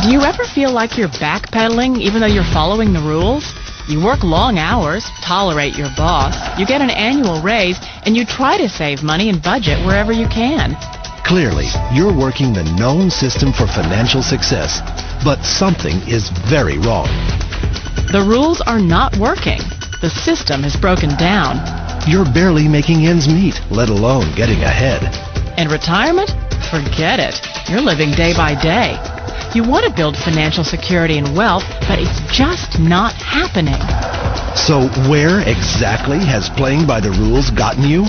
Do you ever feel like you're backpedaling even though you're following the rules? You work long hours, tolerate your boss, you get an annual raise, and you try to save money and budget wherever you can. Clearly, you're working the known system for financial success, but something is very wrong. The rules are not working. The system has broken down. You're barely making ends meet, let alone getting ahead. And retirement? Forget it. You're living day by day. You want to build financial security and wealth, but it's just not happening. So where exactly has playing by the rules gotten you?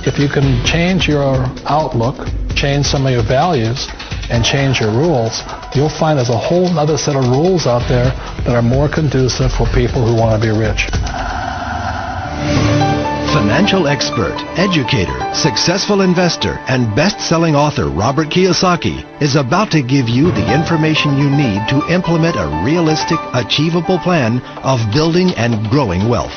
If you can change your outlook, change some of your values, and change your rules, you'll find there's a whole other set of rules out there that are more conducive for people who want to be rich. Financial expert, educator, successful investor, and best-selling author Robert Kiyosaki is about to give you the information you need to implement a realistic, achievable plan of building and growing wealth.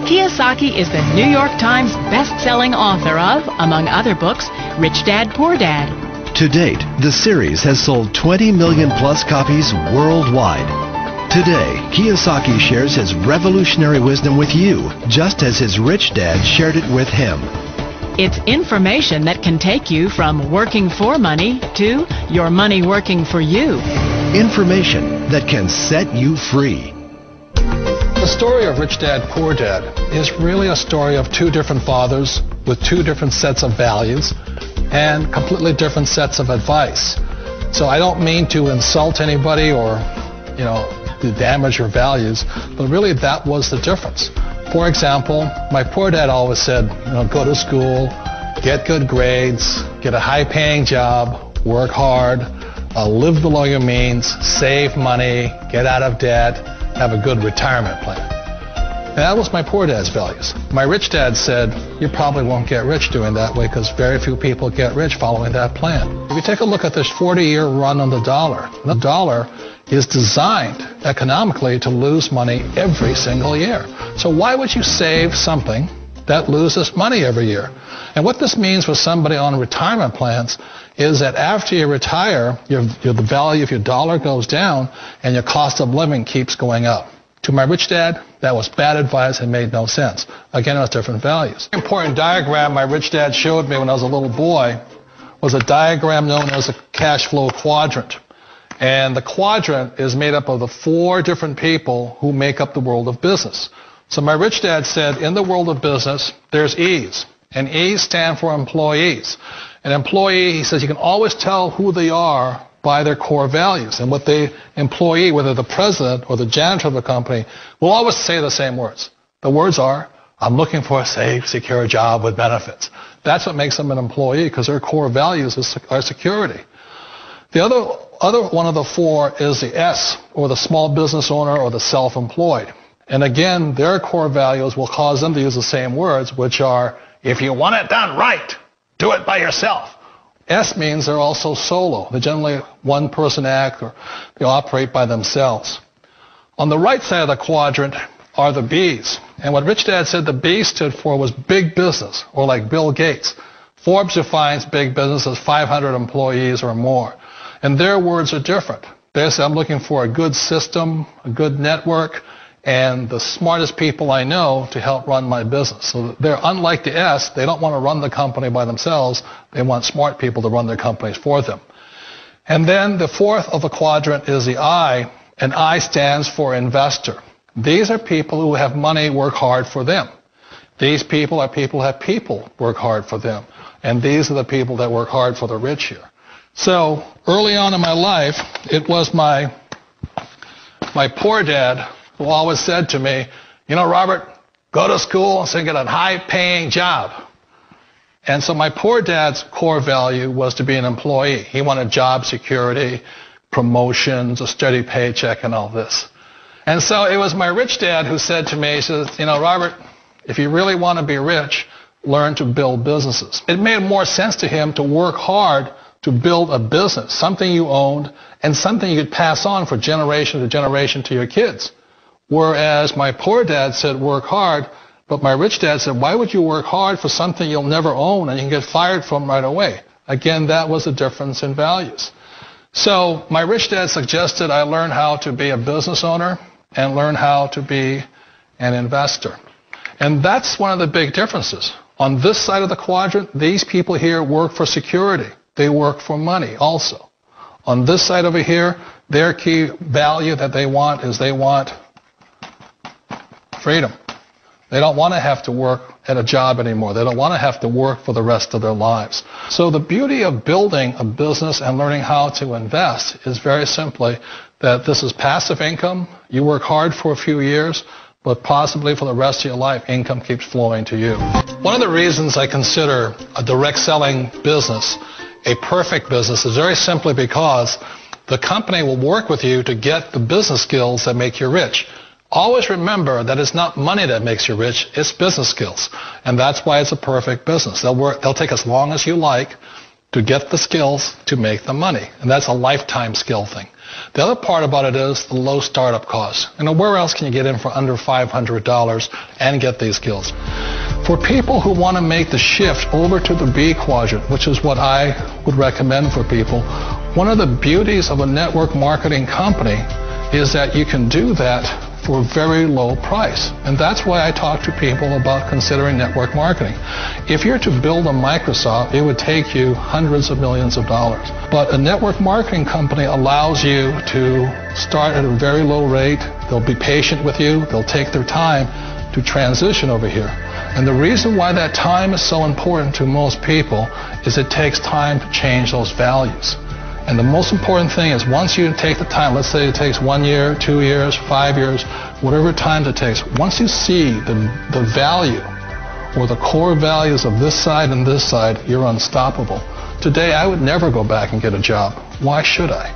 Kiyosaki is the New York Times best-selling author of, among other books, Rich Dad, Poor Dad. To date, the series has sold 20 million plus copies worldwide. Today, Kiyosaki shares his revolutionary wisdom with you, just as his rich dad shared it with him. It's information that can take you from working for money to your money working for you. Information that can set you free. The story of Rich Dad, Poor Dad is really a story of two different fathers with two different sets of values and completely different sets of advice. So I don't mean to insult anybody or, to damage your values, but really that was the difference. For example, my poor dad always said, go to school, get good grades, get a high-paying job, work hard, live below your means, save money, get out of debt, have a good retirement plan. And that was my poor dad's values. My rich dad said, you probably won't get rich doing that way because very few people get rich following that plan. If you take a look at this 40-year run on the dollar is designed economically to lose money every single year. So why would you save something that loses money every year? And what this means for somebody on retirement plans is that after you retire, the value of your dollar goes down and your cost of living keeps going up. To my rich dad, that was bad advice and made no sense. Again, it was different values. An important diagram my rich dad showed me when I was a little boy was a diagram known as a cash flow quadrant. And the quadrant is made up of the four different people who make up the world of business. So my rich dad said, in the world of business, there's E's. And E's stand for employees. An employee, he says, you can always tell who they are by their core values. And what the employee, whether the president or the janitor of the company, will always say the same words. The words are, I'm looking for a safe, secure job with benefits. That's what makes them an employee, because their core values are security. The other one of the four is the S, or the small business owner or the self-employed. And again, their core values will cause them to use the same words, which are, if you want it done right, do it by yourself. S means they're also solo. They're generally one-person act, or they operate by themselves. On the right side of the quadrant are the B's. And what Rich Dad said the B stood for was big business, or like Bill Gates. Forbes defines big business as 500 employees or more. And their words are different. They say, I'm looking for a good system, a good network, and the smartest people I know to help run my business. So they're unlike the S. They don't want to run the company by themselves. They want smart people to run their companies for them. And then the fourth of the quadrant is the I, and I stands for investor. These are people who have money work hard for them. These people are people who have people work hard for them. And these are the people that work hard for the rich here. So early on in my life, it was my poor dad who always said to me, Robert, go to school and get a high-paying job. And so my poor dad's core value was to be an employee. He wanted job security, promotions, a steady paycheck, and all this. And so it was my rich dad who said to me, he says, Robert, if you really want to be rich, learn to build businesses. It made more sense to him to work hard to build a business, something you owned, and something you could pass on for generation to generation to your kids. Whereas my poor dad said work hard, but my rich dad said, why would you work hard for something you'll never own and you can get fired from right away? Again, that was the difference in values. So my rich dad suggested I learn how to be a business owner and learn how to be an investor. And that's one of the big differences. On this side of the quadrant, these people here work for security. They work for money also. On this side over here, their key value that they want is they want freedom. They don't want to have to work at a job anymore. They don't want to have to work for the rest of their lives. So the beauty of building a business and learning how to invest is very simply that this is passive income. You work hard for a few years, but possibly for the rest of your life, income keeps flowing to you. One of the reasons I consider a direct selling business a perfect business is very simply because the company will work with you to get the business skills that make you rich. Always remember that it's not money that makes you rich, it's business skills. And that's why it's a perfect business. They'll take as long as you like to get the skills to make the money. And that's a lifetime skill thing. The other part about it is the low startup cost. Where else can you get in for under $500 and get these skills? For people who want to make the shift over to the B quadrant, which is what I would recommend for people, one of the beauties of a network marketing company is that you can do that for a very low price. And that's why I talk to people about considering network marketing. If you're to build a Microsoft, it would take you hundreds of millions of dollars. But a network marketing company allows you to start at a very low rate. They'll be patient with you. They'll take their time to transition over here. And the reason why that time is so important to most people is it takes time to change those values. And the most important thing is once you take the time, let's say it takes 1 year, 2 years, 5 years, whatever time it takes, once you see the value or the core values of this side and this side, you're unstoppable. Today, I would never go back and get a job. Why should I?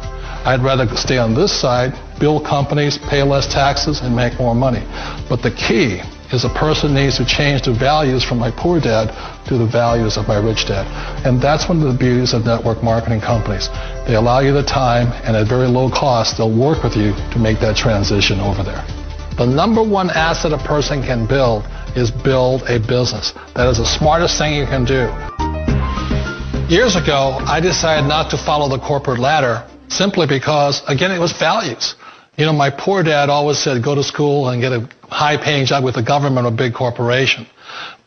I'd rather stay on this side, build companies, pay less taxes, and make more money. But the key is a person needs to change the values from my poor dad to the values of my rich dad. And that's one of the beauties of network marketing companies. They allow you the time, and at very low cost, they'll work with you to make that transition over there. The number one asset a person can build is build a business. That is the smartest thing you can do. Years ago, I decided not to follow the corporate ladder simply because, again, it was values. My poor dad always said, go to school and get a high-paying job with the government or a big corporation.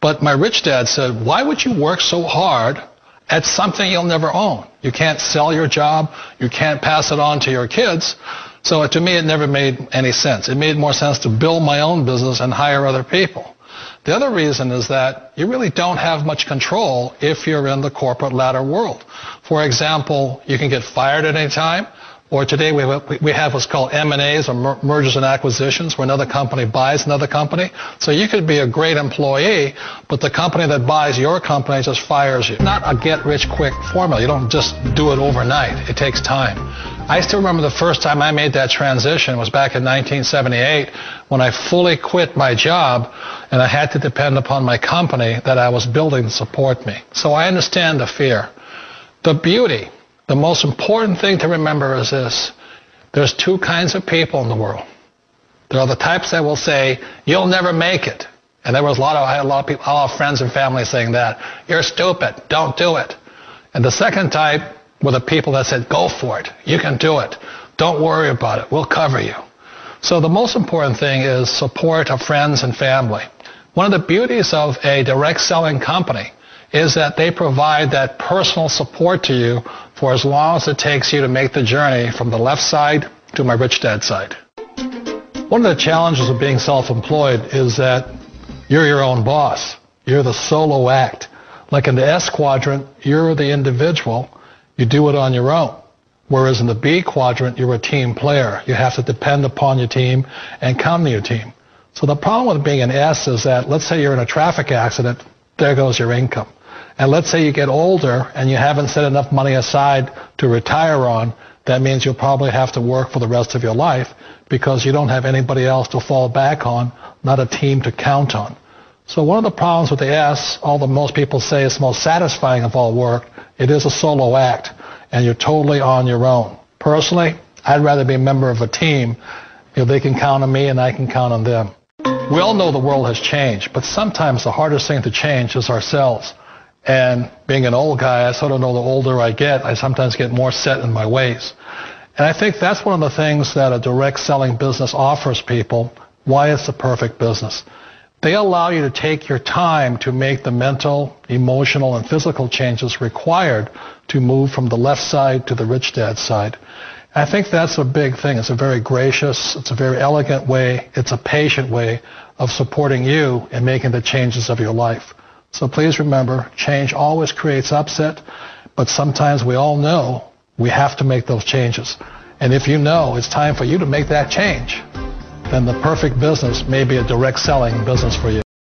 But my rich dad said, why would you work so hard at something you'll never own? You can't sell your job. You can't pass it on to your kids. So to me, it never made any sense. It made more sense to build my own business and hire other people. The other reason is that you really don't have much control if you're in the corporate ladder world. For example, you can get fired at any time. Or today we have what's called M&As, or mergers and acquisitions, where another company buys another company. So you could be a great employee, but the company that buys your company just fires you. Not a get-rich-quick formula. You don't just do it overnight. It takes time. I still remember the first time I made that transition was back in 1978 when I fully quit my job and I had to depend upon my company that I was building to support me. So I understand the fear. The beauty. The most important thing to remember is this. There's two kinds of people in the world. There are the types that will say, you'll never make it. And I had a lot of people, a lot of friends and family saying that. You're stupid. Don't do it. And the second type were the people that said, go for it. You can do it. Don't worry about it. We'll cover you. So the most important thing is support of friends and family. One of the beauties of a direct selling company is that they provide that personal support to you for as long as it takes you to make the journey from the left side to my rich dad side. One of the challenges of being self-employed is that you're your own boss. You're the solo act. Like in the S quadrant, you're the individual. You do it on your own. Whereas in the B quadrant, you're a team player. You have to depend upon your team and count on your team. So the problem with being an S is that, let's say you're in a traffic accident, there goes your income. And let's say you get older and you haven't set enough money aside to retire on, that means you'll probably have to work for the rest of your life because you don't have anybody else to fall back on, not a team to count on. So one of the problems with the S, although most people say it's most satisfying of all work, it is a solo act and you're totally on your own. Personally, I'd rather be a member of a team. They can count on me and I can count on them. We all know the world has changed, but sometimes the hardest thing to change is ourselves. And being an old guy, I sort of know the older I get, I sometimes get more set in my ways. And I think that's one of the things that a direct selling business offers people, why it's the perfect business. They allow you to take your time to make the mental, emotional, and physical changes required to move from the left side to the rich dad side. I think that's a big thing. It's a very gracious, it's a very elegant way, it's a patient way of supporting you in making the changes of your life. So please remember, change always creates upset, but sometimes we all know we have to make those changes. And if you know it's time for you to make that change, then the perfect business may be a direct selling business for you.